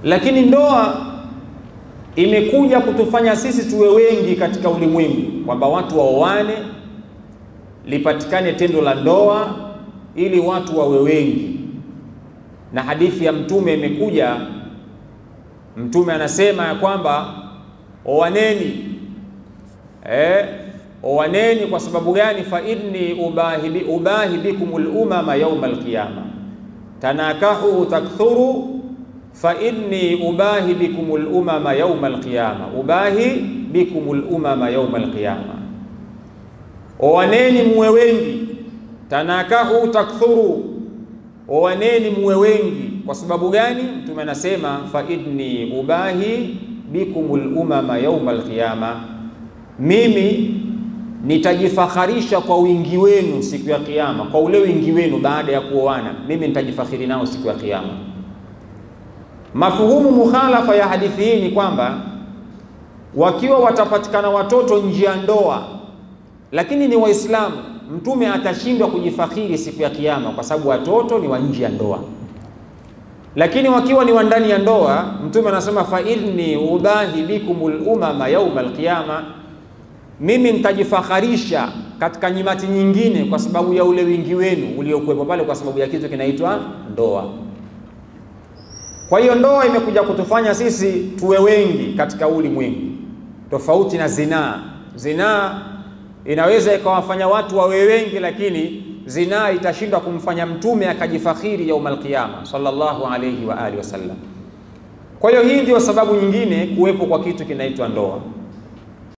Lakini ndoa imekuja kutufanya sisi tuwe wengi katika ulimwengu, kwamba watu waoane, lipatikane tendo la ndoa ili watu wawe wengi. Na hadithi ya Mtume imekuja, Mtume anasema ya kwamba oaneni. Oaneni kwa sababu gani? Fa inni ubahi bikumul umama yawmal qiyama, tanakahu takthuru fa inni ubahi bikumul umama yawmal qiyama, ubahi bikumul umama yawmal qiyama. Oaneni muwe wengi, tanakahu takthuru, oaneni muwe wengi. Kwa sababu gani? Mtume anasema fa inni ubahi bikumul umama yawmal qiyama, mimi nitajifakharisha kwa wingi wenu siku ya kiyama. Kwa ule wingi wenu baada ya kuoana, mimi nitajifakhiri nao siku ya kiyama. Mafuhumu mukhalafa ya hadithi hii ni kwamba wakiwa watapatikana watoto nje ya ndoa lakini ni Waislamu, Mtume atashindwa kujifakhiri siku ya kiyama kwa sababu watoto ni wa nje ya ndoa. Lakini wakiwa ni wa ndani ya ndoa, Mtume anasema fa inni ubahi bikumul umama yawmal qiyama, mimi nitajifakharisha katika nyimati nyingine kwa sababu ya ule wingi wenu uliokuwepo pale, kwa sababu ya kitu kinaitwa ndoa. Kwa hiyo ndoa imekuja kutufanya sisi tuwe wengi katika ulimwengu, tofauti na zinaa. Zinaa inaweza ikawafanya watu wawe wengi, lakini zinaa itashindwa kumfanya Mtume akajifakhiri yaumal qiyama sallallahu alayhi wa alihi wasallam. Kwa hiyo hii ndio sababu nyingine kuwepo kwa kitu kinaitwa ndoa.